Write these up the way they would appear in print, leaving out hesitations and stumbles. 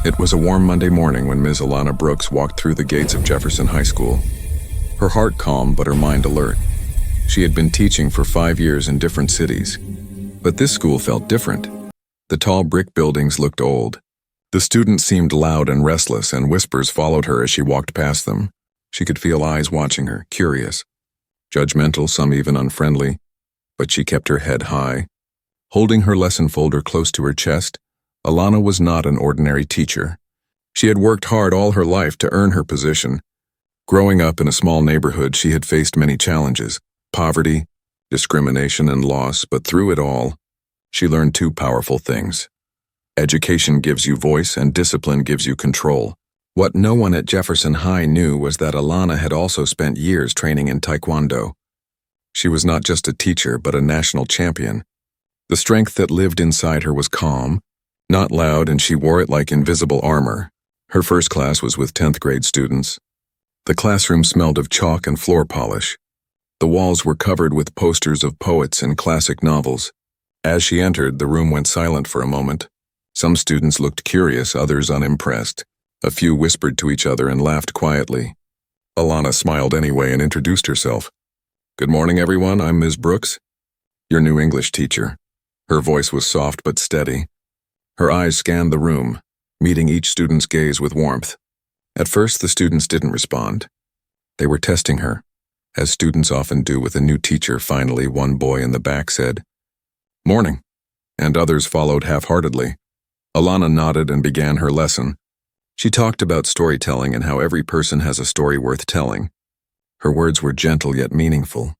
It was a warm Monday morning when Ms. Alana Brooks walked through the gates of Jefferson High School. Her heart calm, but her mind alert. She had been teaching for 5 years in different cities. But this school felt different. The tall brick buildings looked old. The students seemed loud and restless, and whispers followed her as she walked past them. She could feel eyes watching her, curious, judgmental, some even unfriendly. But she kept her head high. Holding her lesson folder close to her chest, Alana was not an ordinary teacher. She had worked hard all her life to earn her position. Growing up in a small neighborhood, she had faced many challenges: poverty, discrimination, and loss, but through it all, she learned two powerful things. Education gives you voice, and discipline gives you control. What no one at Jefferson High knew was that Alana had also spent years training in Taekwondo. She was not just a teacher, but a national champion. The strength that lived inside her was calm, not loud, and she wore it like invisible armor. Her first class was with 10th grade students. The classroom smelled of chalk and floor polish. The walls were covered with posters of poets and classic novels. As she entered, the room went silent for a moment. Some students looked curious, others unimpressed. A few whispered to each other and laughed quietly. Alana smiled anyway and introduced herself. "Good morning, everyone. I'm Ms. Brooks, your new English teacher." Her voice was soft but steady. Her eyes scanned the room, meeting each student's gaze with warmth. At first, the students didn't respond. They were testing her, as students often do with a new teacher. Finally, one boy in the back said, "Morning," and others followed half-heartedly. Alana nodded and began her lesson. She talked about storytelling and how every person has a story worth telling. Her words were gentle yet meaningful.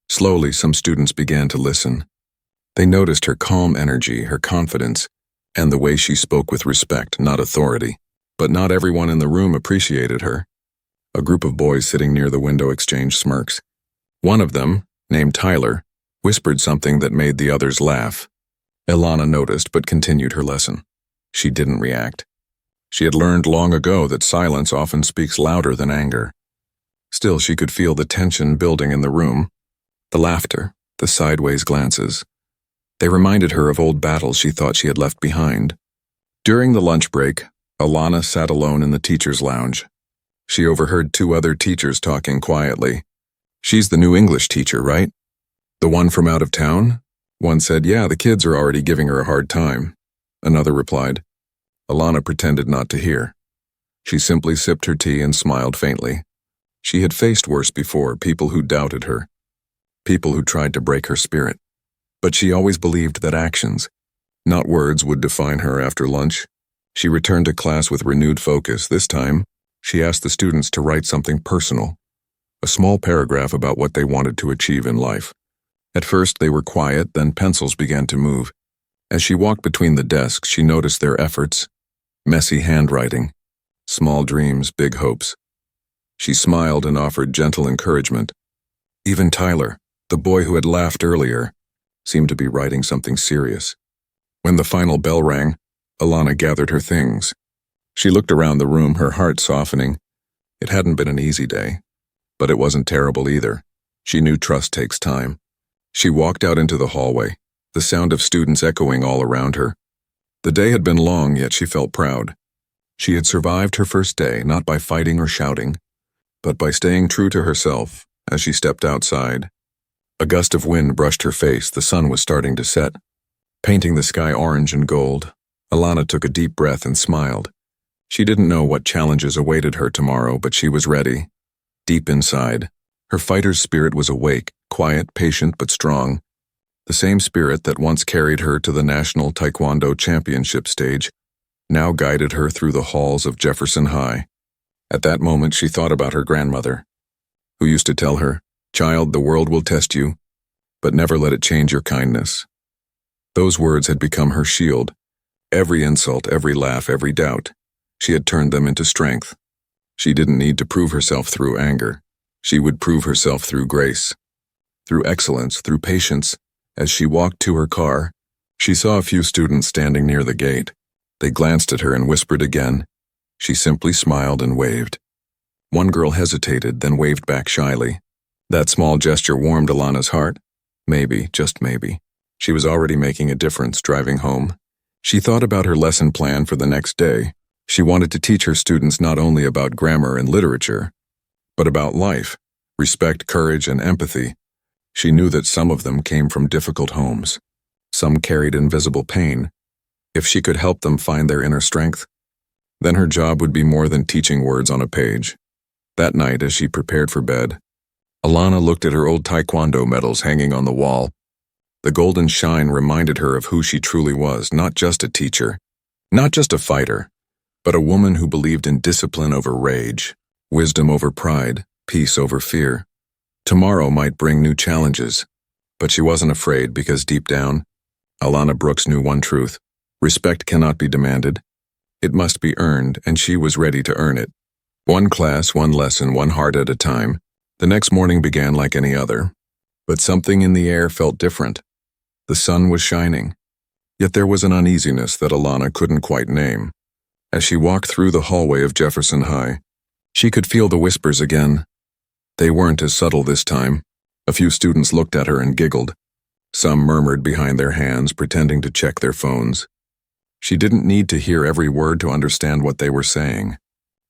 Slowly, some students began to listen. They noticed her calm energy, her confidence, and the way she spoke with respect, not authority. But not everyone in the room appreciated her. A group of boys sitting near the window exchanged smirks. One of them, named Tyler, whispered something that made the others laugh. Alana noticed but continued her lesson. She didn't react. She had learned long ago that silence often speaks louder than anger. Still, she could feel the tension building in the room, the laughter, the sideways glances. They reminded her of old battles she thought she had left behind. During the lunch break, Alana sat alone in the teacher's lounge. She overheard two other teachers talking quietly. "She's the new English teacher, right? The one from out of town?" One said, "Yeah, the kids are already giving her a hard time." Another replied. Alana pretended not to hear. She simply sipped her tea and smiled faintly. She had faced worse before, people who doubted her, people who tried to break her spirit. But she always believed that actions, not words, would define her. After lunch, she returned to class with renewed focus. This time, she asked the students to write something personal, a small paragraph about what they wanted to achieve in life. At first, they were quiet, then pencils began to move. As she walked between the desks, she noticed their efforts: messy handwriting, small dreams, big hopes. She smiled and offered gentle encouragement. Even Tyler, the boy who had laughed earlier, seemed to be writing something serious. When the final bell rang, Alana gathered her things. She looked around the room, her heart softening. It hadn't been an easy day, but it wasn't terrible either. She knew trust takes time. She walked out into the hallway, the sound of students echoing all around her. The day had been long, yet she felt proud. She had survived her first day, not by fighting or shouting, but by staying true to herself. As she stepped outside, a gust of wind brushed her face. The sun was starting to set, painting the sky orange and gold. Alana took a deep breath and smiled. She didn't know what challenges awaited her tomorrow, but she was ready. Deep inside, her fighter's spirit was awake, quiet, patient, but strong. The same spirit that once carried her to the National Taekwondo Championship stage now guided her through the halls of Jefferson High. At that moment, she thought about her grandmother, who used to tell her, "Child, the world will test you, but never let it change your kindness." Those words had become her shield. Every insult, every laugh, every doubt, she had turned them into strength. She didn't need to prove herself through anger. She would prove herself through grace, through excellence, through patience. As she walked to her car, she saw a few students standing near the gate. They glanced at her and whispered again. She simply smiled and waved. One girl hesitated, then waved back shyly. That small gesture warmed Alana's heart. Maybe, just maybe, she was already making a difference driving home. She thought about her lesson plan for the next day. She wanted to teach her students not only about grammar and literature, but about life, respect, courage, and empathy. She knew that some of them came from difficult homes. Some carried invisible pain. If she could help them find their inner strength, then her job would be more than teaching words on a page. That night, as she prepared for bed, Alana looked at her old Taekwondo medals hanging on the wall. The golden shine reminded her of who she truly was, not just a teacher, not just a fighter, but a woman who believed in discipline over rage, wisdom over pride, peace over fear. Tomorrow might bring new challenges, but she wasn't afraid because deep down, Alana Brooks knew one truth: respect cannot be demanded. It must be earned, and she was ready to earn it. One class, one lesson, one heart at a time. The next morning began like any other, but something in the air felt different. The sun was shining, yet there was an uneasiness that Alana couldn't quite name. As she walked through the hallway of Jefferson High, she could feel the whispers again. They weren't as subtle this time. A few students looked at her and giggled. Some murmured behind their hands, pretending to check their phones. She didn't need to hear every word to understand what they were saying.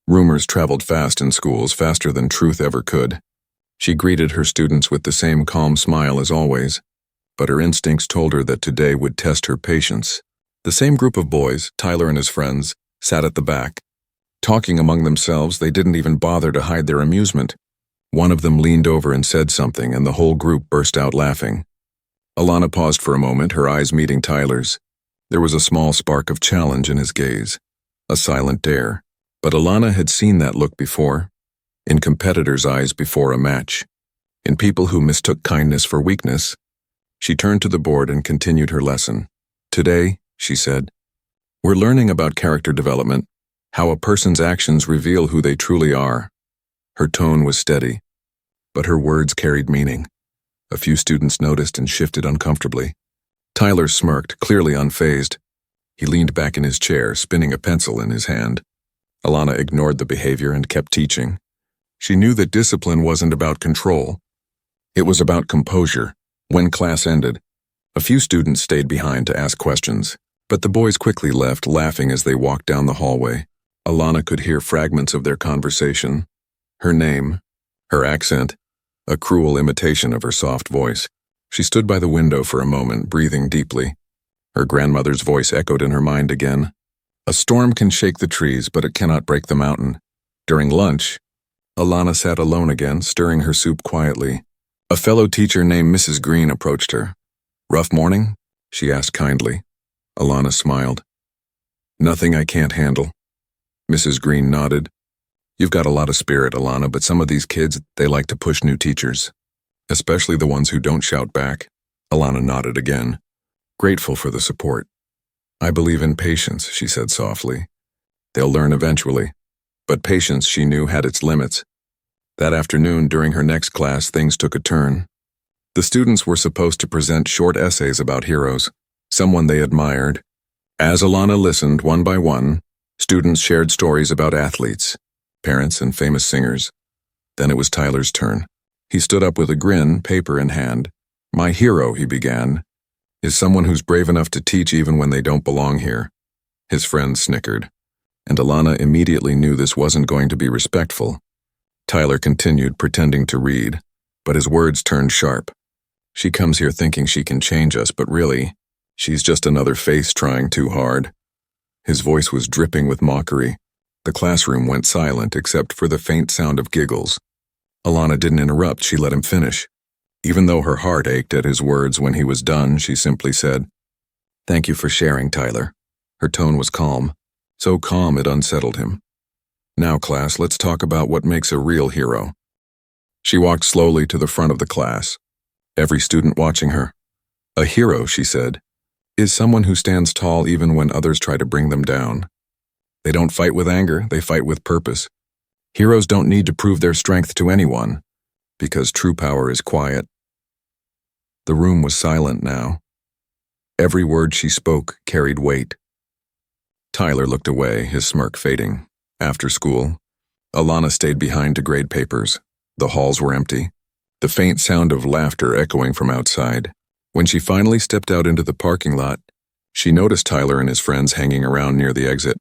Rumors traveled fast in schools, faster than truth ever could. She greeted her students with the same calm smile as always, but her instincts told her that today would test her patience. The same group of boys, Tyler and his friends, sat at the back. Talking among themselves, they didn't even bother to hide their amusement. One of them leaned over and said something, and the whole group burst out laughing. Alana paused for a moment, her eyes meeting Tyler's. There was a small spark of challenge in his gaze, a silent dare. But Alana had seen that look before, in competitors' eyes before a match, in people who mistook kindness for weakness. She turned to the board and continued her lesson. Today, she said, we're learning about character development, how a person's actions reveal who they truly are. Her tone was steady, but her words carried meaning. A few students noticed and shifted uncomfortably. Tyler smirked, clearly unfazed. He leaned back in his chair, spinning a pencil in his hand. Alana ignored the behavior and kept teaching. She knew that discipline wasn't about control. It was about composure. When class ended, a few students stayed behind to ask questions, but the boys quickly left, laughing as they walked down the hallway. Alana could hear fragments of their conversation. Her name, her accent, a cruel imitation of her soft voice. She stood by the window for a moment, breathing deeply. Her grandmother's voice echoed in her mind again. A storm can shake the trees, but it cannot break the mountain. During lunch, Alana sat alone again, stirring her soup quietly. A fellow teacher named Mrs. Green approached her. "Rough morning?" she asked kindly. Alana smiled. "Nothing I can't handle." Mrs. Green nodded. "You've got a lot of spirit, Alana, but some of these kids, they like to push new teachers. Especially the ones who don't shout back." Alana nodded again, grateful for the support. "I believe in patience," she said softly. "They'll learn eventually." But patience, she knew, had its limits. That afternoon, during her next class, things took a turn. The students were supposed to present short essays about heroes, someone they admired. As Alana listened, one by one, students shared stories about athletes, parents, and famous singers. Then it was Tyler's turn. He stood up with a grin, paper in hand. "My hero," he began, "is someone who's brave enough to teach even when they don't belong here." His friends snickered, and Alana immediately knew this wasn't going to be respectful. Tyler continued, pretending to read, but his words turned sharp. "She comes here thinking she can change us, but really, she's just another face trying too hard." His voice was dripping with mockery. The classroom went silent except for the faint sound of giggles. Alana didn't interrupt, she let him finish. Even though her heart ached at his words, when he was done, she simply said, "Thank you for sharing, Tyler." Her tone was calm, so calm it unsettled him. "Now, class, let's talk about what makes a real hero." She walked slowly to the front of the class, every student watching her. "A hero," she said, "is someone who stands tall even when others try to bring them down. They don't fight with anger, they fight with purpose. Heroes don't need to prove their strength to anyone, because true power is quiet." The room was silent now. Every word she spoke carried weight. Tyler looked away, his smirk fading. After school, Alana stayed behind to grade papers. The halls were empty, the faint sound of laughter echoing from outside. When she finally stepped out into the parking lot, she noticed Tyler and his friends hanging around near the exit.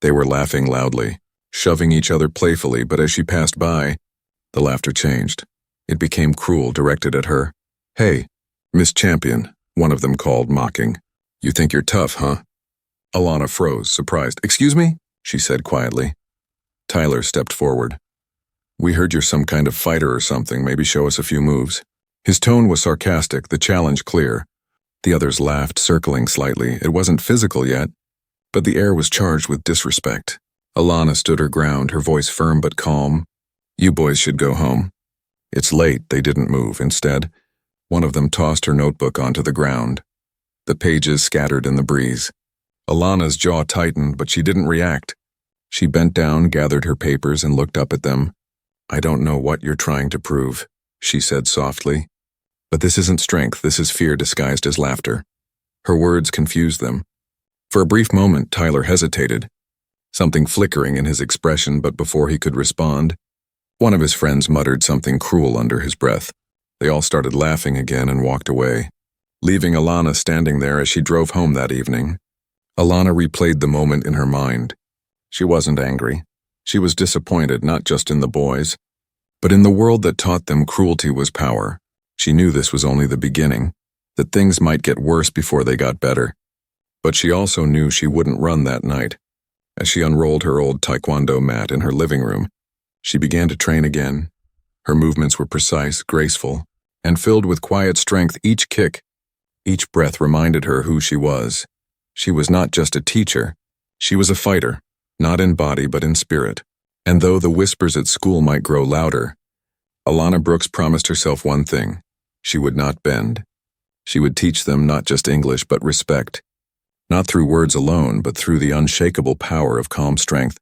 They were laughing loudly, shoving each other playfully, but as she passed by, the laughter changed. It became cruel, directed at her. "Hey, Miss Champion," one of them called, mocking. "You think you're tough, huh?" Alana froze, surprised. "Excuse me?" she said quietly. Tyler stepped forward. "We heard you're some kind of fighter or something. Maybe show us a few moves." His tone was sarcastic, the challenge clear. The others laughed, circling slightly. It wasn't physical yet, but the air was charged with disrespect. Alana stood her ground, her voice firm but calm. "You boys should go home." "It's late." They didn't move. Instead, one of them tossed her notebook onto the ground. The pages scattered in the breeze. Alana's jaw tightened, but she didn't react. She bent down, gathered her papers, and looked up at them. "I don't know what you're trying to prove," she said softly. "But this isn't strength, this is fear disguised as laughter." Her words confused them. For a brief moment, Tyler hesitated, something flickering in his expression, but before he could respond, one of his friends muttered something cruel under his breath. They all started laughing again and walked away, leaving Alana standing there as she drove home that evening. Alana replayed the moment in her mind. She wasn't angry. She was disappointed, not just in the boys, but in the world that taught them cruelty was power. She knew this was only the beginning, that things might get worse before they got better. But she also knew she wouldn't run that night. As she unrolled her old Taekwondo mat in her living room, she began to train again. Her movements were precise, graceful, and filled with quiet strength. Each kick, each breath reminded her who she was. She was not just a teacher. She was a fighter, not in body but in spirit. And though the whispers at school might grow louder, Alana Brooks promised herself one thing. She would not bend. She would teach them not just English but respect. Not through words alone, but through the unshakable power of calm strength.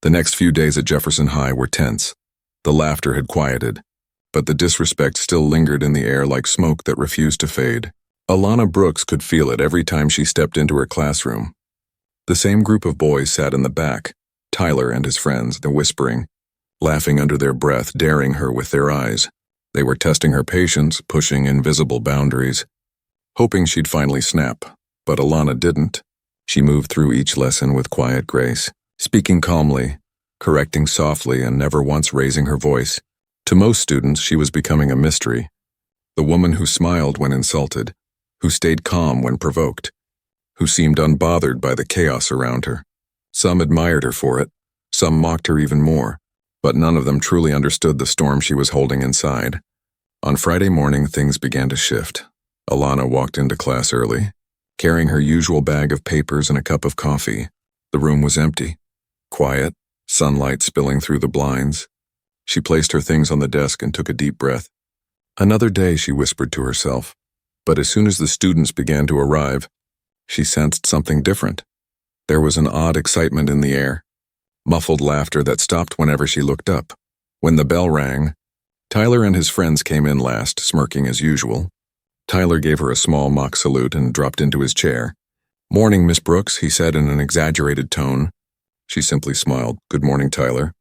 The next few days at Jefferson High were tense. The laughter had quieted, but the disrespect still lingered in the air like smoke that refused to fade. Alana Brooks could feel it every time she stepped into her classroom. The same group of boys sat in the back, Tyler and his friends, the whispering, laughing under their breath, daring her with their eyes. They were testing her patience, pushing invisible boundaries, hoping she'd finally snap. But Alana didn't. She moved through each lesson with quiet grace, speaking calmly, correcting softly, and never once raising her voice. To most students, she was becoming a mystery. The woman who smiled when insulted, who stayed calm when provoked, who seemed unbothered by the chaos around her. Some admired her for it, some mocked her even more, but none of them truly understood the storm she was holding inside. On Friday morning, things began to shift. Alana walked into class early, carrying her usual bag of papers and a cup of coffee. The room was empty, quiet, sunlight spilling through the blinds. She placed her things on the desk and took a deep breath. Another day, she whispered to herself. But as soon as the students began to arrive, she sensed something different. There was an odd excitement in the air, muffled laughter that stopped whenever she looked up. When the bell rang, Tyler and his friends came in last, smirking as usual. Tyler gave her a small mock salute and dropped into his chair. "Morning, Miss Brooks," he said in an exaggerated tone. She simply smiled. "Good morning, Tyler.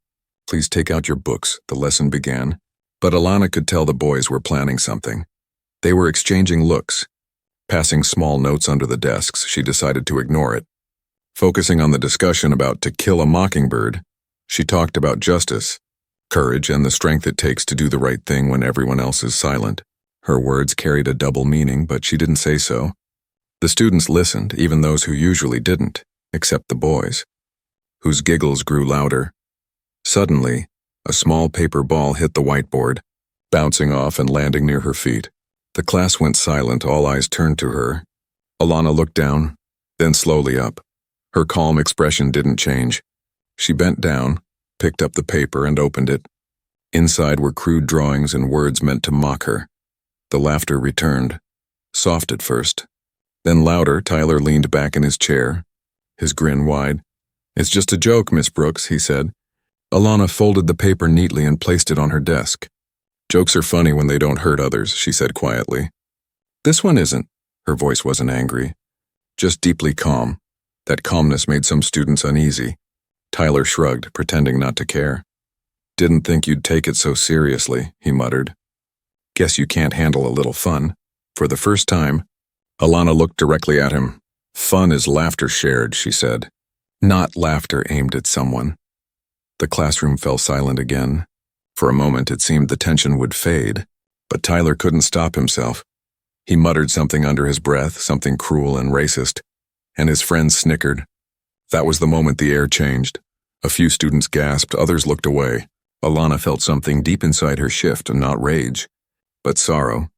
Please take out your books," the lesson began. But Alana could tell the boys were planning something. They were exchanging looks, passing small notes under the desks. She decided to ignore it. Focusing on the discussion about To Kill a Mockingbird, she talked about justice, courage, and the strength it takes to do the right thing when everyone else is silent. Her words carried a double meaning, but she didn't say so. The students listened, even those who usually didn't, except the boys, whose giggles grew louder. Suddenly, a small paper ball hit the whiteboard, bouncing off and landing near her feet. The class went silent, all eyes turned to her. Alana looked down, then slowly up. Her calm expression didn't change. She bent down, picked up the paper, and opened it. Inside were crude drawings and words meant to mock her. The laughter returned, soft at first. Then louder. Tyler leaned back in his chair, his grin wide. "It's just a joke, Miss Brooks," he said. Alana folded the paper neatly and placed it on her desk. "Jokes are funny when they don't hurt others," she said quietly. "This one isn't." Her voice wasn't angry, just deeply calm. That calmness made some students uneasy. Tyler shrugged, pretending not to care. "Didn't think you'd take it so seriously," he muttered. "Guess you can't handle a little fun." For the first time, Alana looked directly at him. "Fun is laughter shared," she said. not laughter aimed at someone. The classroom fell silent again. For a moment it seemed the tension would fade, but Tyler couldn't stop himself. He muttered something under his breath, something cruel and racist, and his friends snickered. That was the moment the air changed. A few students gasped, others looked away. Alana felt something deep inside her shift, not rage, but sorrow.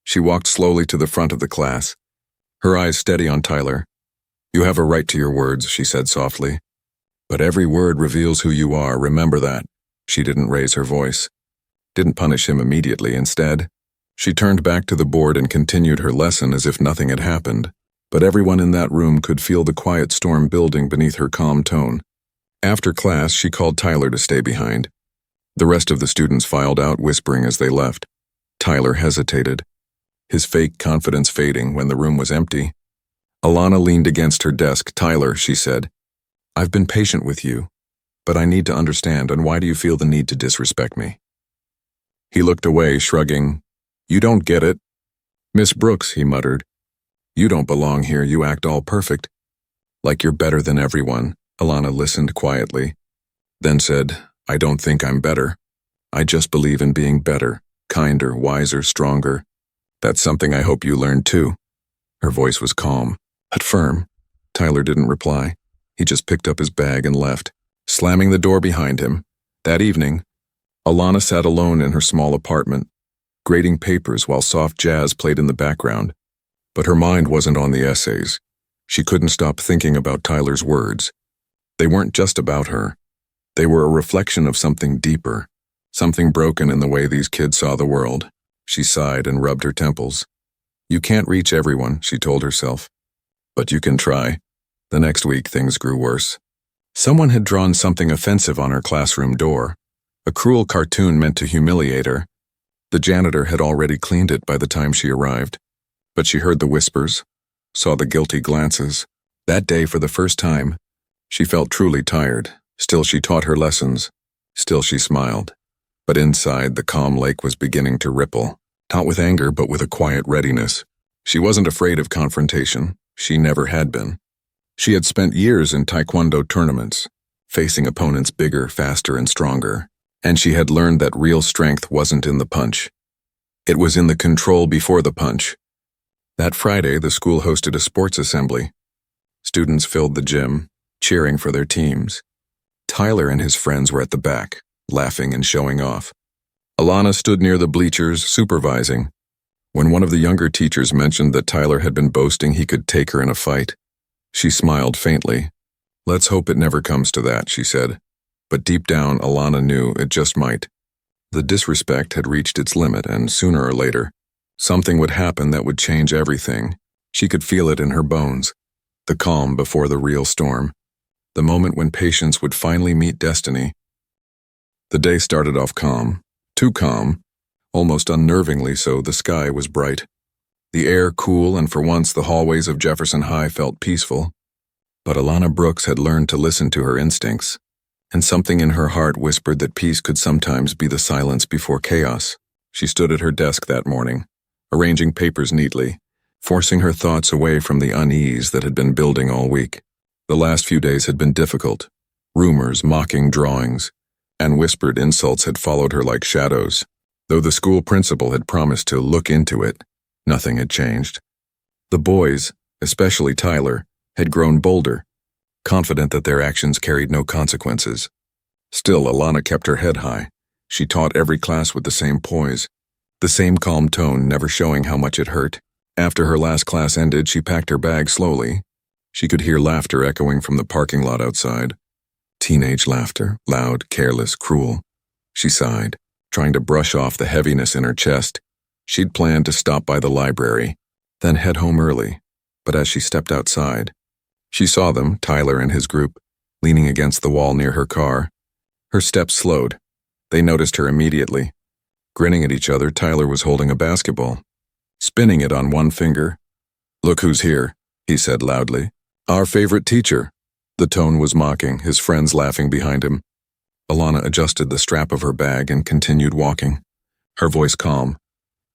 She walked slowly to the front of the class, her eyes steady on Tyler. "You have a right to your words," she said softly. "But every word reveals who you are, remember that." She didn't raise her voice, didn't punish him immediately. Instead, she turned back to the board and continued her lesson as if nothing had happened. But everyone in that room could feel the quiet storm building beneath her calm tone. After class, she called Tyler to stay behind. The rest of the students filed out, whispering as they left. Tyler hesitated, his fake confidence fading when the room was empty. Alana leaned against her desk. "Tyler," she said, "I've been patient with you, but I need to understand, and why do you feel the need to disrespect me?" He looked away, shrugging. "You don't get it." "Miss Brooks," he muttered, "you don't belong here. You act all perfect. Like you're better than everyone." Alana listened quietly, then said, "I don't think I'm better. I just believe in being better, kinder, wiser, stronger. That's something I hope you learn too." Her voice was calm, but firm. Tyler didn't reply. He just picked up his bag and left, slamming the door behind him. That evening, Alana sat alone in her small apartment, grading papers while soft jazz played in the background. But her mind wasn't on the essays. She couldn't stop thinking about Tyler's words. They weren't just about her. They were a reflection of something deeper, something broken in the way these kids saw the world. She sighed and rubbed her temples. "You can't reach everyone," she told herself. "But you can try." The next week, things grew worse. Someone had drawn something offensive on her classroom door, a cruel cartoon meant to humiliate her. The janitor had already cleaned it by the time she arrived, but she heard the whispers, saw the guilty glances. That day, for the first time, she felt truly tired. Still she taught her lessons. Still she smiled. But inside, the calm lake was beginning to ripple, not with anger, but with a quiet readiness. She wasn't afraid of confrontation. She never had been. She had spent years in Taekwondo tournaments, facing opponents bigger, faster, and stronger. And she had learned that real strength wasn't in the punch. It was in the control before the punch. That Friday, the school hosted a sports assembly. Students filled the gym, cheering for their teams. Tyler and his friends were at the back, laughing and showing off. Alana stood near the bleachers, supervising. When one of the younger teachers mentioned that Tyler had been boasting he could take her in a fight, she smiled faintly. "Let's hope it never comes to that," she said. But deep down, Alana knew it just might. The disrespect had reached its limit, and sooner or later, something would happen that would change everything. She could feel it in her bones. The calm before the real storm. The moment when patience would finally meet destiny. The day started off calm. Too calm. Almost unnervingly so. The sky was bright. The air cool, and for once the hallways of Jefferson High felt peaceful. But Alana Brooks had learned to listen to her instincts, and something in her heart whispered that peace could sometimes be the silence before chaos. She stood at her desk that morning, arranging papers neatly, forcing her thoughts away from the unease that had been building all week. The last few days had been difficult. Rumors, mocking drawings, and whispered insults had followed her like shadows. Though the school principal had promised to look into it, nothing had changed. The boys, especially Tyler, had grown bolder, confident that their actions carried no consequences. Still, Alana kept her head high. She taught every class with the same poise, the same calm tone, never showing how much it hurt. After her last class ended, she packed her bag slowly. She could hear laughter echoing from the parking lot outside. Teenage laughter, loud, careless, cruel. She sighed, trying to brush off the heaviness in her chest. She'd planned to stop by the library, then head home early. But as she stepped outside, she saw them, Tyler and his group, leaning against the wall near her car. Her steps slowed. They noticed her immediately. Grinning at each other, Tyler was holding a basketball, spinning it on one finger. "Look who's here," he said loudly. "Our favorite teacher." The tone was mocking, his friends laughing behind him. Alana adjusted the strap of her bag and continued walking, her voice calm.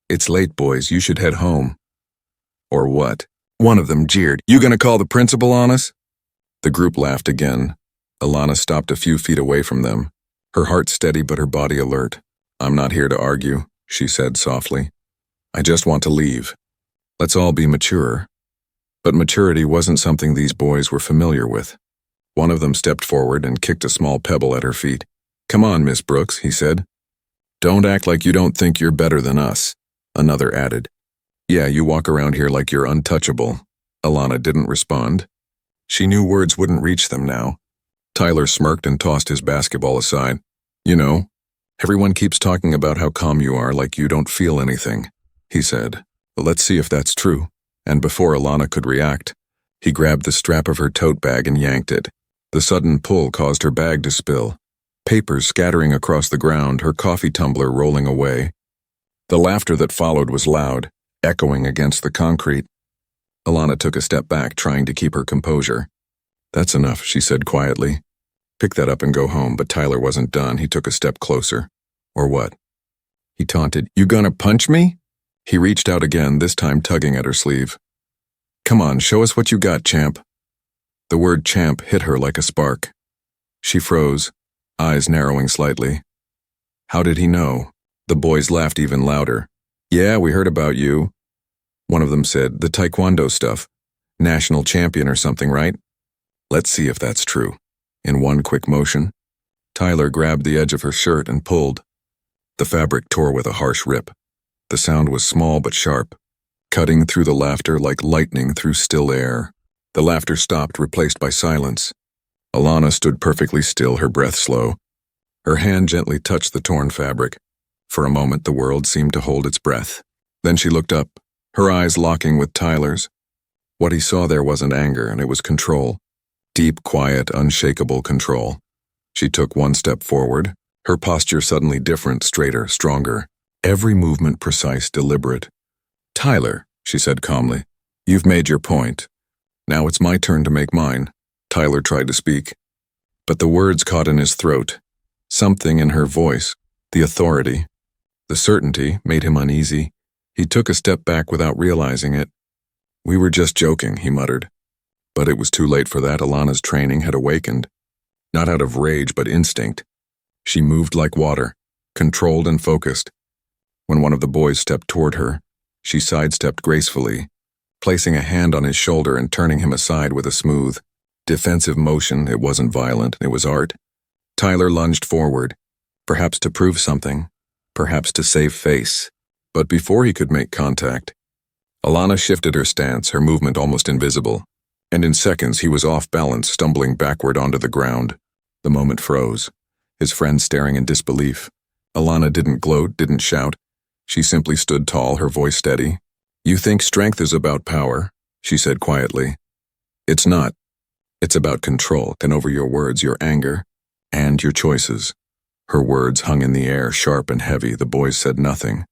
"It's late, boys. You should head home." "Or what?" One of them jeered. "You gonna call the principal on us?" The group laughed again. Alana stopped a few feet away from them, her heart steady but her body alert. "I'm not here to argue," she said softly. "I just want to leave. Let's all be mature." But maturity wasn't something these boys were familiar with. One of them stepped forward and kicked a small pebble at her feet. "Come on, Miss Brooks," he said. "Don't act like you don't think you're better than us," another added. "Yeah, you walk around here like you're untouchable." Alana didn't respond. She knew words wouldn't reach them now. Tyler smirked and tossed his basketball aside. "You know, everyone keeps talking about how calm you are, like you don't feel anything," he said. "Let's see if that's true." And before Alana could react, he grabbed the strap of her tote bag and yanked it. The sudden pull caused her bag to spill, papers scattering across the ground, her coffee tumbler rolling away. The laughter that followed was loud, echoing against the concrete. Alana took a step back, trying to keep her composure. "That's enough," she said quietly. "Pick that up and go home," but Tyler wasn't done. He took a step closer. "Or what?" he taunted. "You gonna punch me?" He reached out again, this time tugging at her sleeve. "Come on, show us what you got, champ." The word champ hit her like a spark. She froze, eyes narrowing slightly. How did he know? The boys laughed even louder. "Yeah, we heard about you." One of them said, "The Taekwondo stuff. National Champion or something, right?" "Let's see if that's true." In one quick motion, Tyler grabbed the edge of her shirt and pulled. The fabric tore with a harsh rip. The sound was small but sharp, cutting through the laughter like lightning through still air. The laughter stopped, replaced by silence. Alana stood perfectly still, her breath slow. Her hand gently touched the torn fabric. For a moment, the world seemed to hold its breath. Then she looked up, her eyes locking with Tyler's. What he saw there wasn't anger, and it was control. Deep, quiet, unshakable control. She took one step forward, her posture suddenly different, straighter, stronger. Every movement precise, deliberate. "Tyler," she said calmly, "you've made your point. Now it's my turn to make mine." Tyler tried to speak, but the words caught in his throat. Something in her voice, the authority, the certainty, made him uneasy. He took a step back without realizing it. "We were just joking," he muttered. But it was too late for that. Alana's training had awakened. Not out of rage, but instinct. She moved like water, controlled and focused. When one of the boys stepped toward her, she sidestepped gracefully, placing a hand on his shoulder and turning him aside with a smooth, defensive motion. It wasn't violent, it was art. Tyler lunged forward, perhaps to prove something, perhaps to save face. But before he could make contact, Alana shifted her stance, her movement almost invisible, and in seconds he was off balance, stumbling backward onto the ground. The moment froze, his friend staring in disbelief. Alana didn't gloat, didn't shout. She simply stood tall, her voice steady. "You think strength is about power," she said quietly. "It's not. It's about control, and over your words, your anger, and your choices." Her words hung in the air, sharp and heavy. The boys said nothing.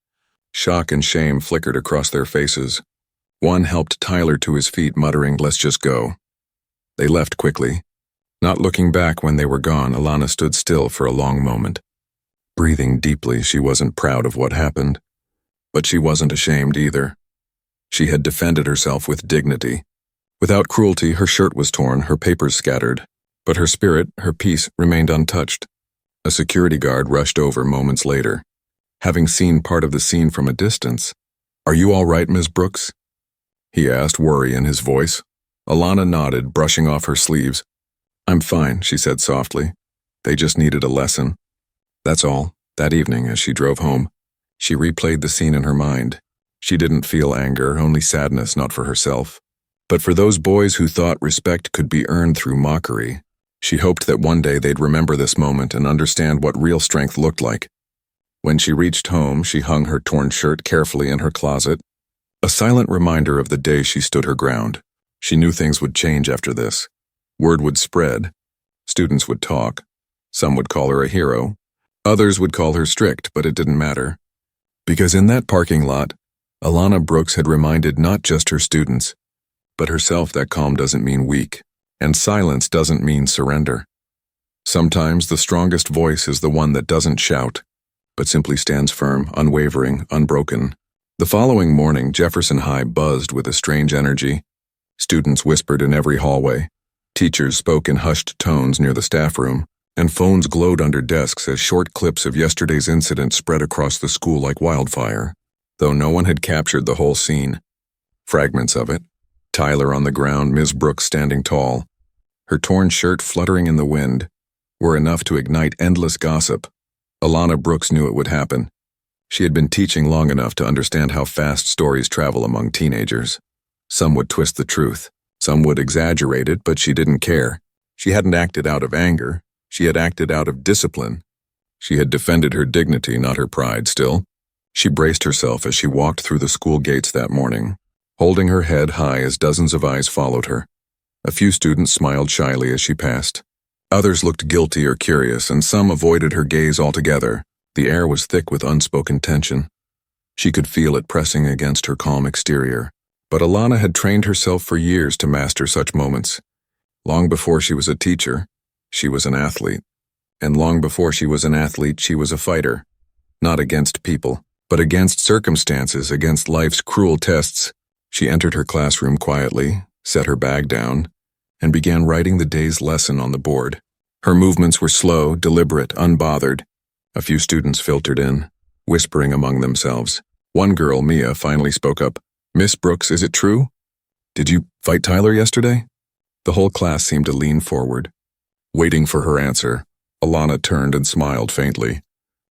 Shock and shame flickered across their faces. One helped Tyler to his feet, muttering, "Let's just go." They left quickly. Not looking back when they were gone, Alana stood still for a long moment. Breathing deeply, she wasn't proud of what happened, but she wasn't ashamed either. She had defended herself with dignity. Without cruelty, her shirt was torn, her papers scattered, but her spirit, her peace, remained untouched. A security guard rushed over moments later. Having seen part of the scene from a distance, "Are you all right, Ms. Brooks?" he asked, worry in his voice. Alana nodded, brushing off her sleeves. "I'm fine," she said softly. "They just needed a lesson." That's all. That evening, as she drove home, she replayed the scene in her mind. She didn't feel anger, only sadness, not for herself, but for those boys who thought respect could be earned through mockery. She hoped that one day they'd remember this moment and understand what real strength looked like. When she reached home, she hung her torn shirt carefully in her closet, a silent reminder of the day she stood her ground. She knew things would change after this. Word would spread. Students would talk. Some would call her a hero. Others would call her strict, but it didn't matter. Because in that parking lot, Alana Brooks had reminded not just her students, but herself that calm doesn't mean weak, and silence doesn't mean surrender. Sometimes the strongest voice is the one that doesn't shout, but simply stands firm, unwavering, unbroken. The following morning, Jefferson High buzzed with a strange energy. Students whispered in every hallway. Teachers spoke in hushed tones near the staff room, and phones glowed under desks as short clips of yesterday's incident spread across the school like wildfire, though no one had captured the whole scene. Fragments of it: Tyler on the ground, Ms. Brooks standing tall, her torn shirt fluttering in the wind, were enough to ignite endless gossip. Alana Brooks knew it would happen. She had been teaching long enough to understand how fast stories travel among teenagers. Some would twist the truth, some would exaggerate it, but she didn't care. She hadn't acted out of anger. She had acted out of discipline. She had defended her dignity, not her pride, still. She braced herself as she walked through the school gates that morning, holding her head high as dozens of eyes followed her. A few students smiled shyly as she passed. Others looked guilty or curious, and some avoided her gaze altogether. The air was thick with unspoken tension. She could feel it pressing against her calm exterior. But Alana had trained herself for years to master such moments. Long before she was a teacher, she was an athlete. And long before she was an athlete, she was a fighter. Not against people, but against circumstances, against life's cruel tests. She entered her classroom quietly, set her bag down, and began writing the day's lesson on the board. Her movements were slow, deliberate, unbothered. A few students filtered in, whispering among themselves. One girl, Mia, finally spoke up. "Miss Brooks, is it true? Did you fight Tyler yesterday?" The whole class seemed to lean forward. Waiting for her answer, Alana turned and smiled faintly.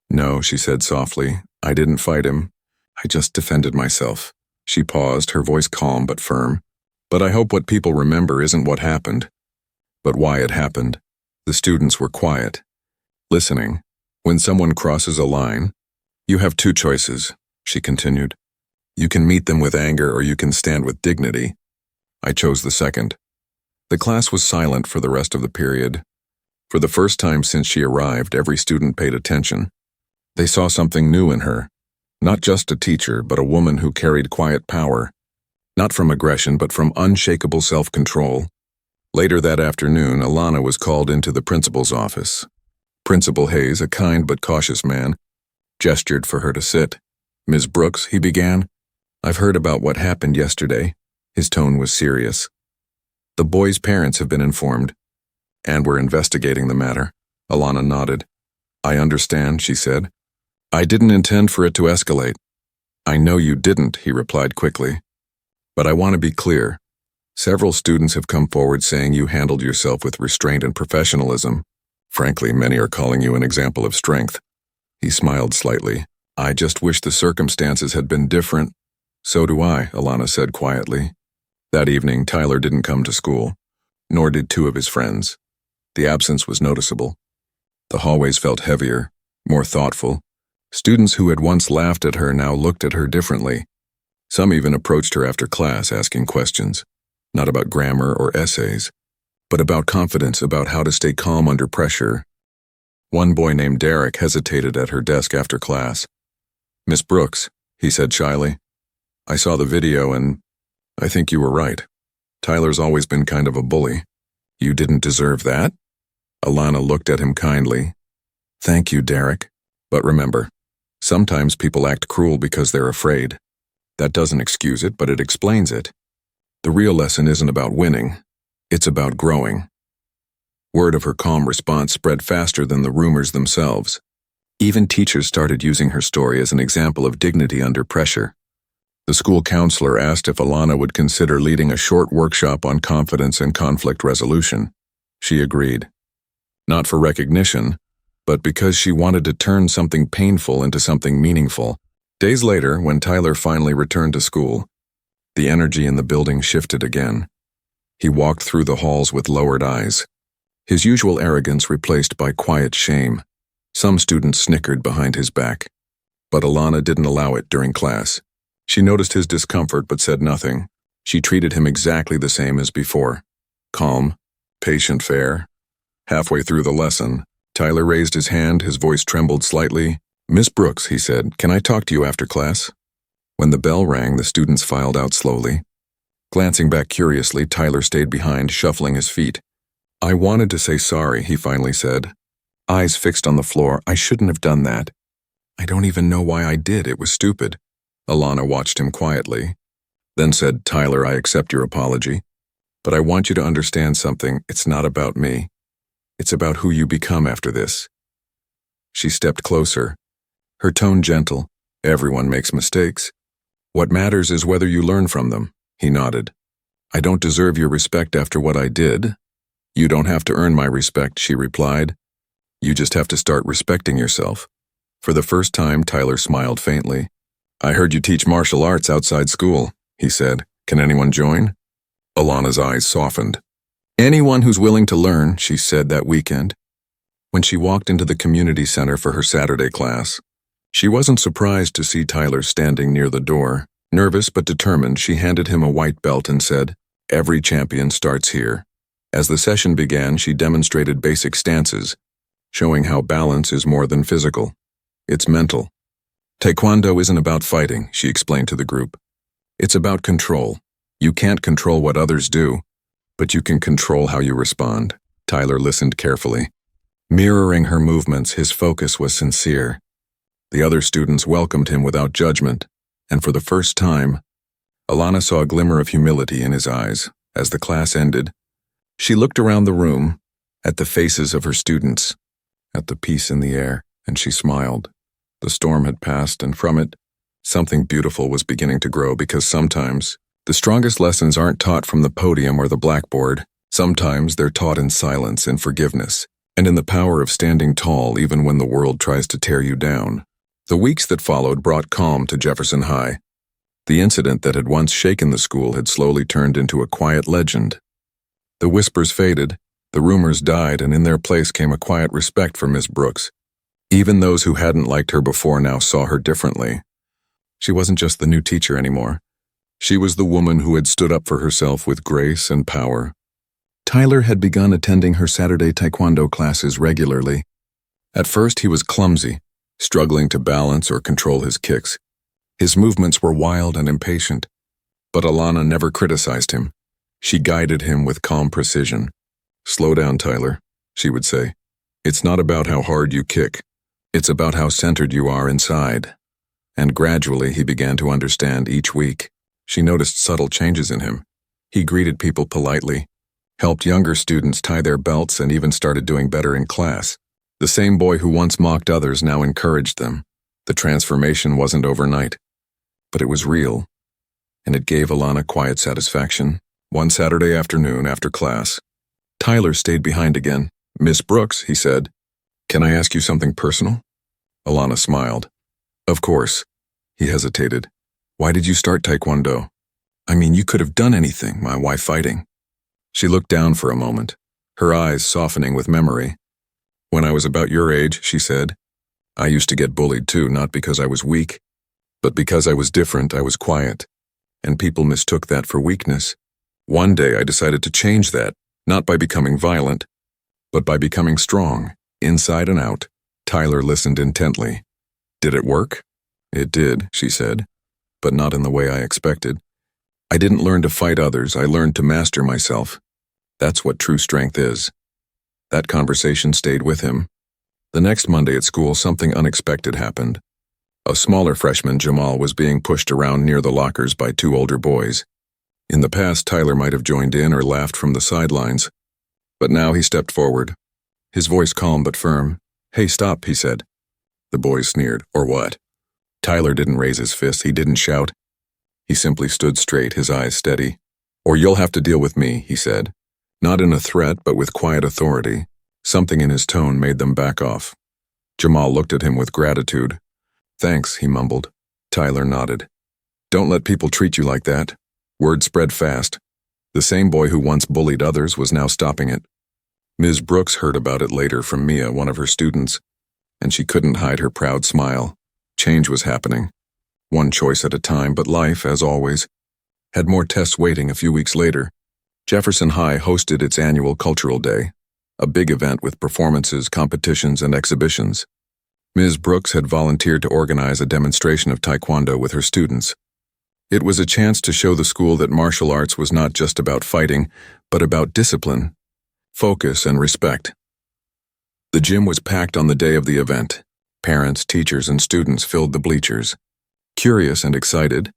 "No," she said softly, "I didn't fight him. I just defended myself." She paused, her voice calm but firm. "But I hope what people remember isn't what happened, but why it happened." The students were quiet, listening. "When someone crosses a line, you have two choices," she continued. "You can meet them with anger or you can stand with dignity. I chose the second." The class was silent for the rest of the period. For the first time since she arrived, every student paid attention. They saw something new in her. Not just a teacher, but a woman who carried quiet power. Not from aggression, but from unshakable self-control. Later that afternoon, Alana was called into the principal's office. Principal Hayes, a kind but cautious man, gestured for her to sit. "Ms. Brooks," he began, "I've heard about what happened yesterday." His tone was serious. "The boy's parents have been informed, and we're investigating the matter." Alana nodded. "I understand," she said. "I didn't intend for it to escalate." "I know you didn't," he replied quickly. "But I want to be clear. Several students have come forward saying you handled yourself with restraint and professionalism. Frankly, many are calling you an example of strength." He smiled slightly. "I just wish the circumstances had been different." "So do I," Alana said quietly. That evening, Tyler didn't come to school, nor did two of his friends. The absence was noticeable. The hallways felt heavier, more thoughtful. Students who had once laughed at her now looked at her differently. Some even approached her after class asking questions, not about grammar or essays, but about confidence, about how to stay calm under pressure. One boy named Derek hesitated at her desk after class. "Miss Brooks," he said shyly, "I saw the video and I think you were right. Tyler's always been kind of a bully." "You didn't deserve that?" Alana looked at him kindly. "Thank you, Derek. But remember, sometimes people act cruel because they're afraid. That doesn't excuse it, but it explains it. The real lesson isn't about winning. It's about growing." Word of her calm response spread faster than the rumors themselves. Even teachers started using her story as an example of dignity under pressure. The school counselor asked if Alana would consider leading a short workshop on confidence and conflict resolution. She agreed. Not for recognition, but because she wanted to turn something painful into something meaningful. Days later, when Tyler finally returned to school, the energy in the building shifted again. He walked through the halls with lowered eyes, his usual arrogance replaced by quiet shame. Some students snickered behind his back, but Alana didn't allow it during class. She noticed his discomfort but said nothing. She treated him exactly the same as before. Calm, patient, fair. Halfway through the lesson, Tyler raised his hand, his voice trembled slightly. "Miss Brooks," he said, "can I talk to you after class?" When the bell rang, the students filed out slowly. Glancing back curiously, Tyler stayed behind, shuffling his feet. "I wanted to say sorry," he finally said. Eyes fixed on the floor. "I shouldn't have done that. I don't even know why I did. It was stupid." Alana watched him quietly, then said, "Tyler, I accept your apology." But I want you to understand something. It's not about me. It's about who you become after this. She stepped closer, her tone gentle. Everyone makes mistakes. What matters is whether you learn from them. He nodded. I don't deserve your respect after what I did. You don't have to earn my respect, she replied. You just have to start respecting yourself. For the first time, Tyler smiled faintly. I heard you teach martial arts outside school, he said. Can anyone join? Alana's eyes softened. Anyone who's willing to learn, she said that weekend. When she walked into the community center for her Saturday class, she wasn't surprised to see Tyler standing near the door. Nervous but determined, she handed him a white belt and said, Every champion starts here. As the session began, she demonstrated basic stances, showing how balance is more than physical. It's mental. Taekwondo isn't about fighting, she explained to the group. It's about control. You can't control what others do, but you can control how you respond. Tyler listened carefully. Mirroring her movements, his focus was sincere. The other students welcomed him without judgment, and for the first time, Alana saw a glimmer of humility in his eyes. As the class ended, she looked around the room, at the faces of her students, at the peace in the air, and she smiled. The storm had passed, and from it, something beautiful was beginning to grow, because sometimes, the strongest lessons aren't taught from the podium or the blackboard. Sometimes they're taught in silence, in forgiveness, and in the power of standing tall even when the world tries to tear you down. The weeks that followed brought calm to Jefferson High. The incident that had once shaken the school had slowly turned into a quiet legend. The whispers faded, the rumors died, and in their place came a quiet respect for Miss Brooks. Even those who hadn't liked her before now saw her differently. She wasn't just the new teacher anymore. She was the woman who had stood up for herself with grace and power. Tyler had begun attending her Saturday Taekwondo classes regularly. At first he was clumsy, struggling to balance or control his kicks. His movements were wild and impatient, but Alana never criticized him. She guided him with calm precision. Slow down, Tyler, she would say. It's not about how hard you kick. It's about how centered you are inside. And gradually he began to understand each week. She noticed subtle changes in him. He greeted people politely, helped younger students tie their belts, and even started doing better in class. The same boy who once mocked others now encouraged them. The transformation wasn't overnight, but it was real, and it gave Alana quiet satisfaction. One Saturday afternoon after class, Tyler stayed behind again. Miss Brooks, he said, can I ask you something personal? Alana smiled. Of course. He hesitated. Why did you start Taekwondo? I mean, you could have done anything. Why fighting? She looked down for a moment, her eyes softening with memory. When I was about your age, she said, I used to get bullied too, not because I was weak, but because I was different. I was quiet, and people mistook that for weakness. One day I decided to change that, not by becoming violent, but by becoming strong, inside and out. Tyler listened intently. Did it work? It did, she said, but not in the way I expected. I didn't learn to fight others, I learned to master myself. That's what true strength is. That conversation stayed with him. The next Monday at school, something unexpected happened. A smaller freshman, Jamal, was being pushed around near the lockers by two older boys. In the past, Tyler might have joined in or laughed from the sidelines, but now he stepped forward, his voice calm but firm. Hey, stop, he said. The boys sneered. Or what? Tyler didn't raise his fist, he didn't shout. He simply stood straight, his eyes steady. Or you'll have to deal with me, he said. Not in a threat, but with quiet authority. Something in his tone made them back off. Jamal looked at him with gratitude. Thanks, he mumbled. Tyler nodded. Don't let people treat you like that. Word spread fast. The same boy who once bullied others was now stopping it. Ms. Brooks heard about it later from Mia, one of her students, and she couldn't hide her proud smile. Change was happening. One choice at a time, but life, as always, had more tests waiting. A few weeks later, Jefferson High hosted its annual Cultural Day, a big event with performances, competitions, and exhibitions. Ms. Brooks had volunteered to organize a demonstration of Taekwondo with her students. It was a chance to show the school that martial arts was not just about fighting, but about discipline, focus, and respect. The gym was packed on the day of the event. Parents, teachers, and students filled the bleachers. Curious and excited,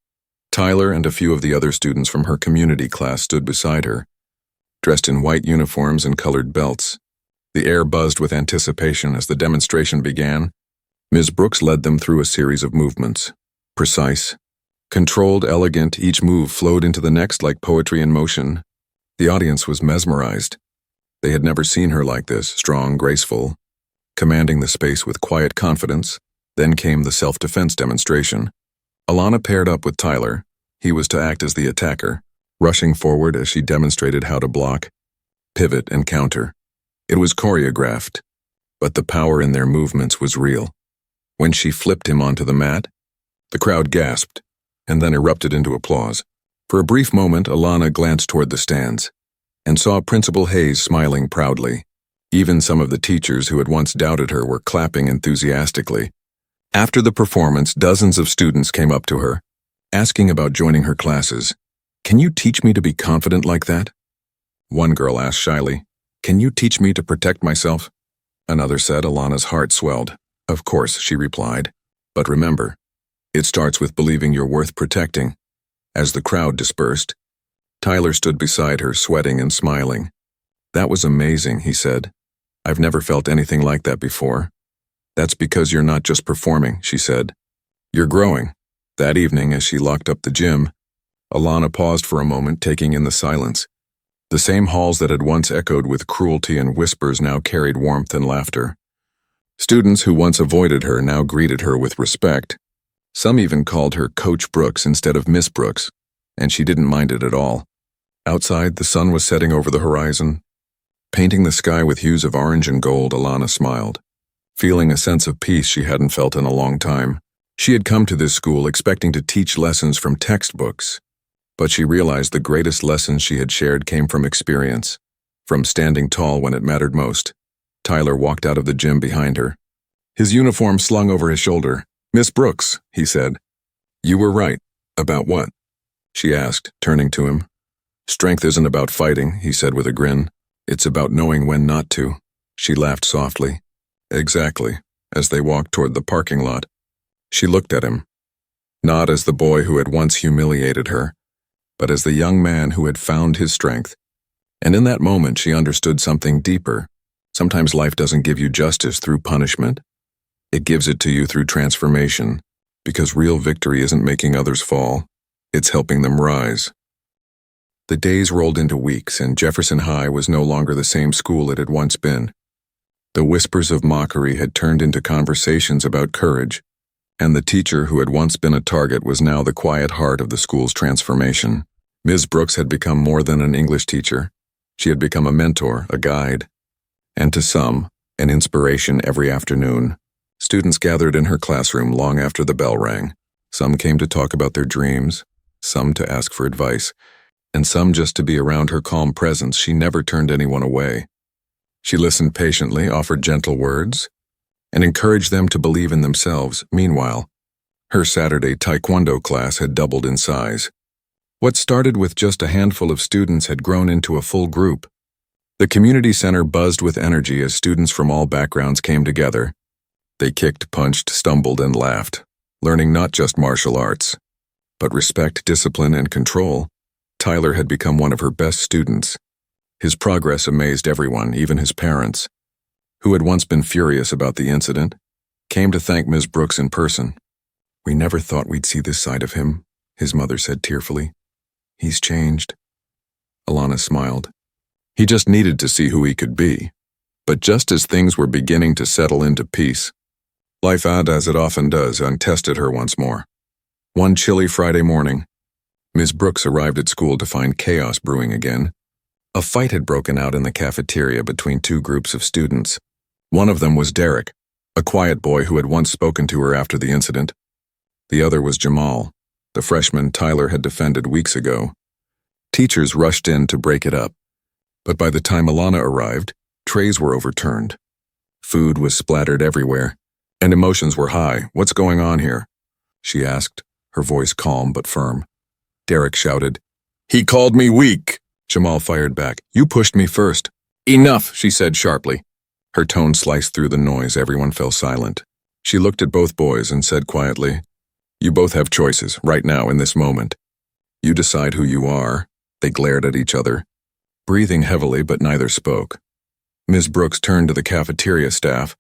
Tyler and a few of the other students from her community class stood beside her, dressed in white uniforms and colored belts. The air buzzed with anticipation as the demonstration began. Ms. Brooks led them through a series of movements. Precise, controlled, elegant, each move flowed into the next like poetry in motion. The audience was mesmerized. They had never seen her like this, strong, graceful, commanding the space with quiet confidence. Then came the self-defense demonstration. Alana paired up with Tyler. He was to act as the attacker, rushing forward as she demonstrated how to block, pivot, and counter. It was choreographed, but the power in their movements was real. When she flipped him onto the mat, the crowd gasped, and then erupted into applause. For a brief moment, Alana glanced toward the stands, and saw Principal Hayes smiling proudly. Even some of the teachers who had once doubted her were clapping enthusiastically. After the performance, dozens of students came up to her, asking about joining her classes. "Can you teach me to be confident like that?" One girl asked shyly, "Can you teach me to protect myself?" Another said. Alana's heart swelled. "Of course," she replied. "But remember, it starts with believing you're worth protecting." As the crowd dispersed, Tyler stood beside her, sweating and smiling. "That was amazing," he said. "I've never felt anything like that before." "That's because you're not just performing," she said. "You're growing." That evening, as she locked up the gym, Alana paused for a moment, taking in the silence. The same halls that had once echoed with cruelty and whispers now carried warmth and laughter. Students who once avoided her now greeted her with respect. Some even called her Coach Brooks instead of Miss Brooks, and she didn't mind it at all. Outside, the sun was setting over the horizon. Painting the sky with hues of orange and gold, Alana smiled, feeling a sense of peace she hadn't felt in a long time. She had come to this school expecting to teach lessons from textbooks, but she realized the greatest lessons she had shared came from experience, from standing tall when it mattered most. Tyler walked out of the gym behind her, his uniform slung over his shoulder. "Miss Brooks," he said. "You were right." "About what?" she asked, turning to him. "Strength isn't about fighting," he said with a grin. "It's about knowing when not to." She laughed softly. "Exactly." As they walked toward the parking lot, she looked at him, not as the boy who had once humiliated her, but as the young man who had found his strength. And in that moment, she understood something deeper. Sometimes life doesn't give you justice through punishment. It gives it to you through transformation, because real victory isn't making others fall. It's helping them rise. The days rolled into weeks, and Jefferson High was no longer the same school it had once been. The whispers of mockery had turned into conversations about courage, and the teacher who had once been a target was now the quiet heart of the school's transformation. Ms. Brooks had become more than an English teacher. She had become a mentor, a guide, and to some, an inspiration every afternoon. Students gathered in her classroom long after the bell rang. Some came to talk about their dreams, some to ask for advice, and some just to be around her calm presence. She never turned anyone away. She listened patiently, offered gentle words, and encouraged them to believe in themselves. Meanwhile, her Saturday Taekwondo class had doubled in size. What started with just a handful of students had grown into a full group. The community center buzzed with energy as students from all backgrounds came together. They kicked, punched, stumbled, and laughed, learning not just martial arts, but respect, discipline, and control. Tyler had become one of her best students. His progress amazed everyone, even his parents, who had once been furious about the incident, came to thank Ms. Brooks in person. "We never thought we'd see this side of him," his mother said tearfully. "He's changed." Alana smiled. He just needed to see who he could be. But just as things were beginning to settle into peace, life, as it often does, untested her once more. One chilly Friday morning, Ms. Brooks arrived at school to find chaos brewing again. A fight had broken out in the cafeteria between two groups of students. One of them was Derek, a quiet boy who had once spoken to her after the incident. The other was Jamal, the freshman Tyler had defended weeks ago. Teachers rushed in to break it up, but by the time Alana arrived, trays were overturned. Food was splattered everywhere, and emotions were high. "What's going on here?" she asked, her voice calm but firm. Derek shouted, "He called me weak." Jamal fired back, "You pushed me first." "Enough," she said sharply. Her tone sliced through the noise. Everyone fell silent. She looked at both boys and said quietly, "You both have choices, right now in this moment. You decide who you are." They glared at each other. breathing heavily, but neither spoke. Ms. Brooks turned to the cafeteria staff.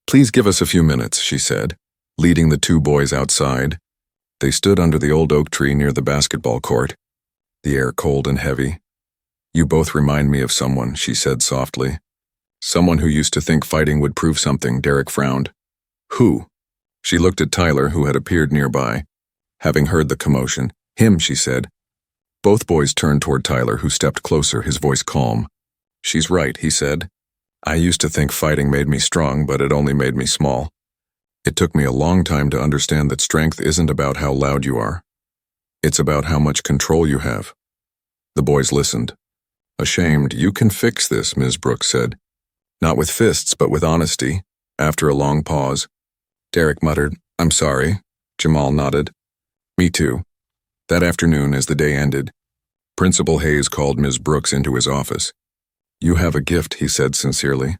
"Please give us a few minutes," she said, leading the two boys outside. They stood under the old oak tree near the basketball court, the air cold and heavy. "You both remind me of someone," she said softly. "Someone who used to think fighting would prove something," Derek frowned. "Who?" She looked at Tyler, who had appeared nearby, having heard the commotion. "Him," she said. Both boys turned toward Tyler, who stepped closer, his voice calm. "She's right," he said. "I used to think fighting made me strong, but it only made me small. It took me a long time to understand that strength isn't about how loud you are. It's about how much control you have." The boys listened. "Ashamed, you can fix this," Ms. Brooks said. "Not with fists, but with honesty." After a long pause, Derek muttered, "I'm sorry." Jamal nodded. "Me too." That afternoon, as the day ended, Principal Hayes called Ms. Brooks into his office. "You have a gift," he said sincerely.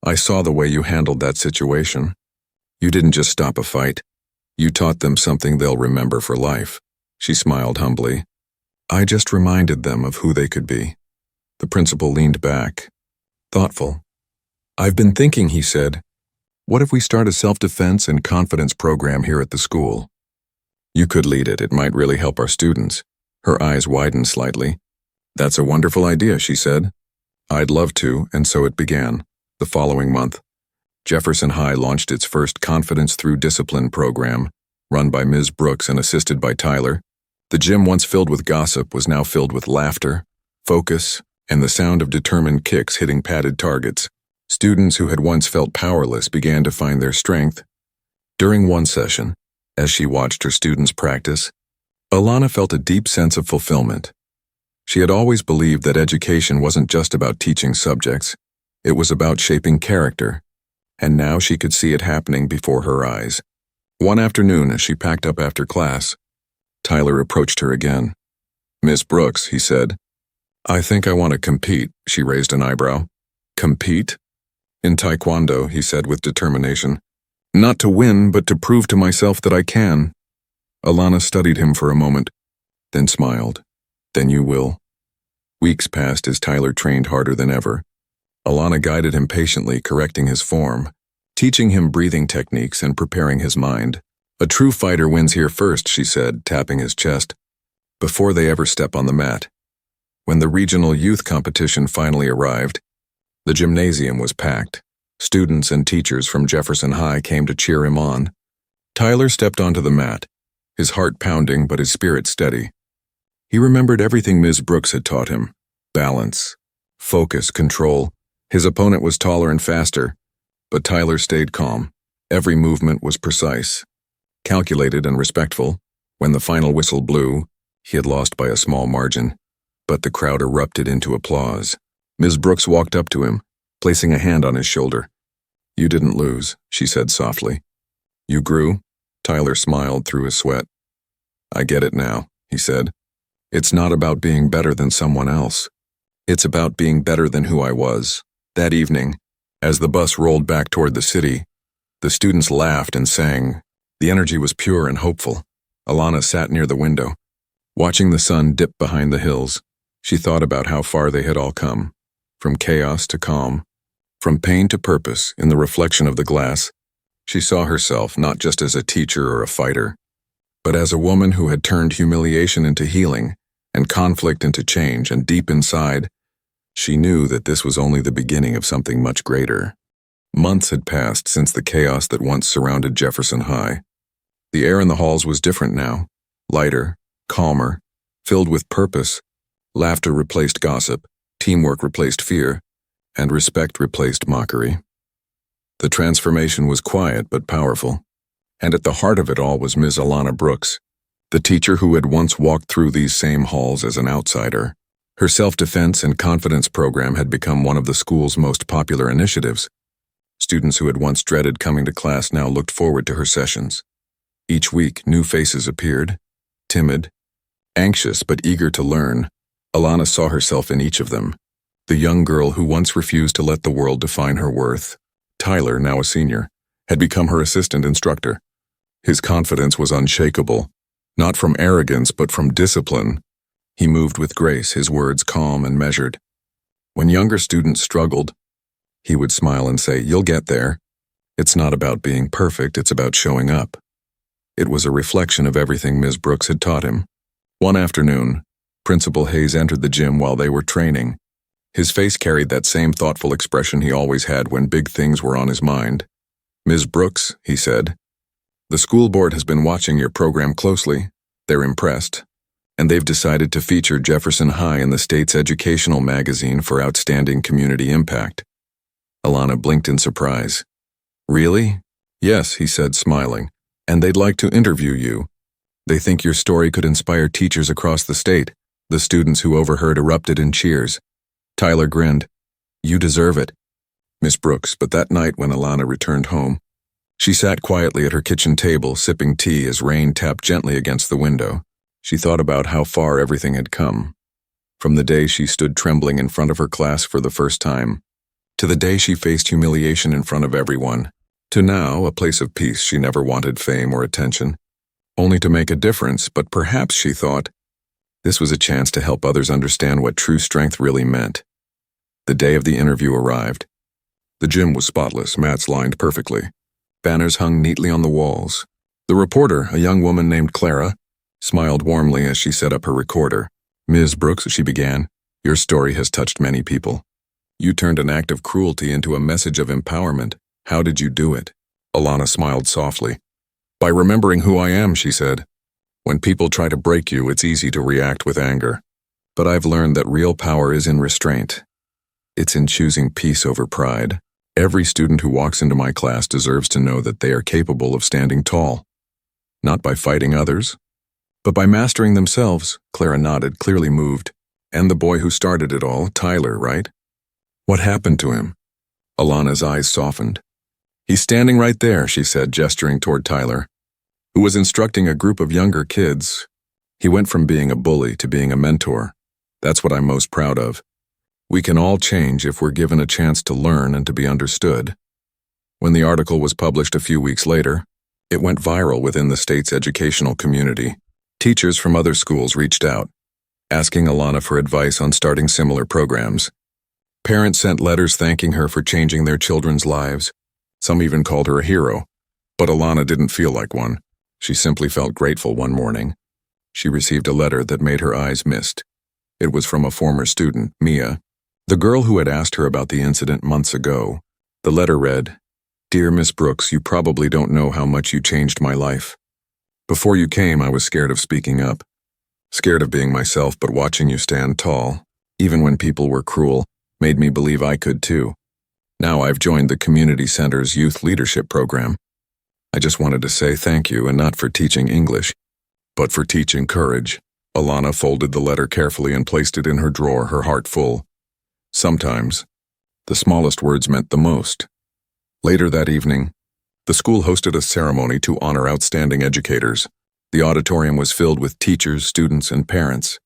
"I saw the way you handled that situation. You didn't just stop a fight. You taught them something they'll remember for life." She smiled humbly. "I just reminded them of who they could be." The principal leaned back, thoughtful. "I've been thinking," he said. "What if we start a self-defense and confidence program here at the school? You could lead it. It might really help our students." Her eyes widened slightly. "That's a wonderful idea," she said. "I'd love to," and so it began. The following month, Jefferson High launched its first Confidence Through Discipline program, run by Ms. Brooks and assisted by Tyler. The gym, once filled with gossip, was now filled with laughter, focus, and the sound of determined kicks hitting padded targets. Students who had once felt powerless began to find their strength. During one session, as she watched her students practice, Alana felt a deep sense of fulfillment. She had always believed that education wasn't just about teaching subjects, it was about shaping character, and now she could see it happening before her eyes. One afternoon, as she packed up after class, Tyler approached her again. "Miss Brooks," he said, "I think I want to compete." She raised an eyebrow. "Compete?" "In Taekwondo," he said with determination. "Not to win, but to prove to myself that I can." Alana studied him for a moment, then smiled. "Then you will." Weeks passed as Tyler trained harder than ever. Alana guided him patiently, correcting his form, teaching him breathing techniques and preparing his mind. "A true fighter wins here first," she said, tapping his chest, "before they ever step on the mat." When the regional youth competition finally arrived, the gymnasium was packed. Students and teachers from Jefferson High came to cheer him on. Tyler stepped onto the mat, his heart pounding but his spirit steady. He remembered everything Ms. Brooks had taught him: balance, focus, control. His opponent was taller and faster, but Tyler stayed calm. Every movement was precise, calculated and respectful. When the final whistle blew, he had lost by a small margin, but the crowd erupted into applause. Ms. Brooks walked up to him, placing a hand on his shoulder. "You didn't lose," she said softly. "You grew." Tyler smiled through his sweat. "I get it now," he said. "It's not about being better than someone else. It's about being better than who I was." That evening, as the bus rolled back toward the city, the students laughed and sang. The energy was pure and hopeful. Alana sat near the window, watching the sun dip behind the hills. She thought about how far they had all come, from chaos to calm, from pain to purpose. In the reflection of the glass, she saw herself not just as a teacher or a fighter, but as a woman who had turned humiliation into healing and conflict into change, and deep inside, she knew that this was only the beginning of something much greater. Months had passed since the chaos that once surrounded Jefferson High. The air in the halls was different now, lighter, calmer, filled with purpose. Laughter replaced gossip, teamwork replaced fear, and respect replaced mockery. The transformation was quiet but powerful, and at the heart of it all was Ms. Alana Brooks, the teacher who had once walked through these same halls as an outsider. Her self-defense and confidence program had become one of the school's most popular initiatives. Students who had once dreaded coming to class now looked forward to her sessions. Each week, new faces appeared, timid, anxious but eager to learn. Alana saw herself in each of them, the young girl who once refused to let the world define her worth. Tyler, now a senior, had become her assistant instructor. His confidence was unshakable, not from arrogance but from discipline. He moved with grace, his words calm and measured, When younger students struggled, he would smile and say, "You'll get there. It's not about being perfect, it's about showing up." It was a reflection of everything Ms. Brooks had taught him. One afternoon, Principal Hayes entered the gym while they were training. His face carried that same thoughtful expression he always had when big things were on his mind. "Ms. Brooks," he said, "the school board has been watching your program closely. They're impressed, and they've decided to feature Jefferson High in the state's educational magazine for outstanding community impact." Alana blinked in surprise. "Really?" "Yes," he said, smiling, "and they'd like to interview you. They think your story could inspire teachers across the state." The students who overheard erupted in cheers. Tyler grinned. "You deserve it, Miss Brooks." But that night when Alana returned home, she sat quietly at her kitchen table, sipping tea as rain tapped gently against the window. She thought about how far everything had come. From the day she stood trembling in front of her class for the first time, to the day she faced humiliation in front of everyone, to now a place of peace. She never wanted fame or attention, only to make a difference, but perhaps, she thought, this was a chance to help others understand what true strength really meant. The day of the interview arrived. The gym was spotless, mats lined perfectly. Banners hung neatly on the walls. The reporter, a young woman named Clara, smiled warmly as she set up her recorder. "Ms. Brooks," she began, "your story has touched many people. You turned an act of cruelty into a message of empowerment. How did you do it?" Alana smiled softly. "By remembering who I am," she said. "When people try to break you, it's easy to react with anger. But I've learned that real power is in restraint. It's in choosing peace over pride. Every student who walks into my class deserves to know that they are capable of standing tall. Not by fighting others, but by mastering themselves." Clara nodded, clearly moved. "And the boy who started it all, Tyler, right? What happened to him?" Alana's eyes softened. "He's standing right there," she said, gesturing toward Tyler, who was instructing a group of younger kids. "He went from being a bully to being a mentor. That's what I'm most proud of. We can all change if we're given a chance to learn and to be understood." When the article was published a few weeks later, it went viral within the state's educational community. Teachers from other schools reached out, asking Alana for advice on starting similar programs. Parents sent letters thanking her for changing their children's lives. Some even called her a hero. But Alana didn't feel like one. She simply felt grateful one morning. She received a letter that made her eyes mist. It was from a former student, Mia, the girl who had asked her about the incident months ago. The letter read, "Dear Miss Brooks, you probably don't know how much you changed my life. Before you came, I was scared of speaking up, scared of being myself, but watching you stand tall, even when people were cruel, made me believe I could too. Now I've joined the community center's youth leadership program. I just wanted to say thank you, and not for teaching English, but for teaching courage." Alana folded the letter carefully and placed it in her drawer, her heart full. Sometimes, the smallest words meant the most. Later that evening, the school hosted a ceremony to honor outstanding educators. The auditorium was filled with teachers, students, and parents.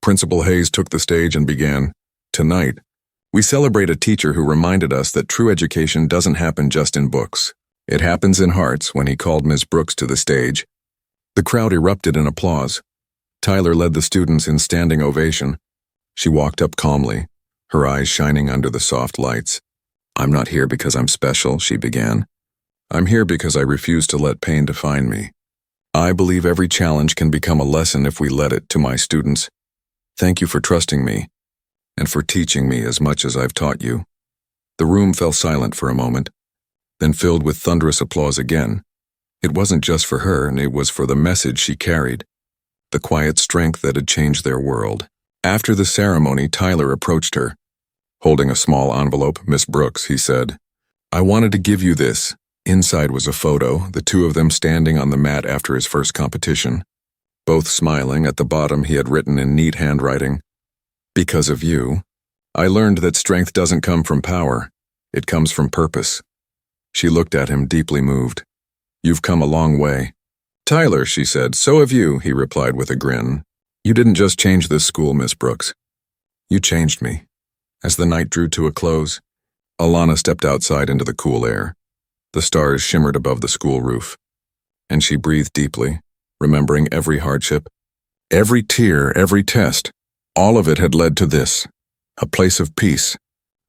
Principal Hayes took the stage and began, "Tonight, we celebrate a teacher who reminded us that true education doesn't happen just in books. It happens in hearts." When he called Ms. Brooks to the stage, the crowd erupted in applause. Tyler led the students in standing ovation. She walked up calmly, her eyes shining under the soft lights. "I'm not here because I'm special," she began. "I'm here because I refuse to let pain define me. I believe every challenge can become a lesson if we let it. To my students, thank you for trusting me, and for teaching me as much as I've taught you." The room fell silent for a moment, then filled with thunderous applause again. It wasn't just for her, and it was for the message she carried, the quiet strength that had changed their world. After the ceremony, Tyler approached her. Holding a small envelope, "Miss Brooks," he said, "I wanted to give you this." Inside was a photo, the two of them standing on the mat after his first competition. Both smiling. At the bottom he had written in neat handwriting, "Because of you, I learned that strength doesn't come from power, it comes from purpose." She looked at him, deeply moved. "You've come a long way." "Tyler," she said. "So have you," he replied with a grin. "You didn't just change this school, Miss Brooks. You changed me." As the night drew to a close, Alana stepped outside into the cool air. The stars shimmered above the school roof, and she breathed deeply, remembering every hardship, every tear, every test. All of it had led to this, A place of peace,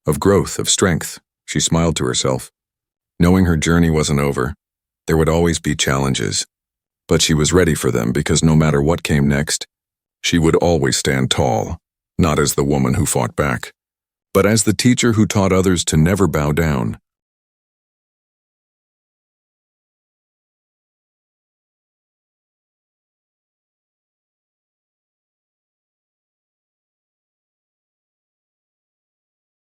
of growth, of strength, she smiled to herself. Knowing her journey wasn't over, there would always be challenges. But she was ready for them because no matter what came next, she would always stand tall, not as the woman who fought back, but as the teacher who taught others to never bow down.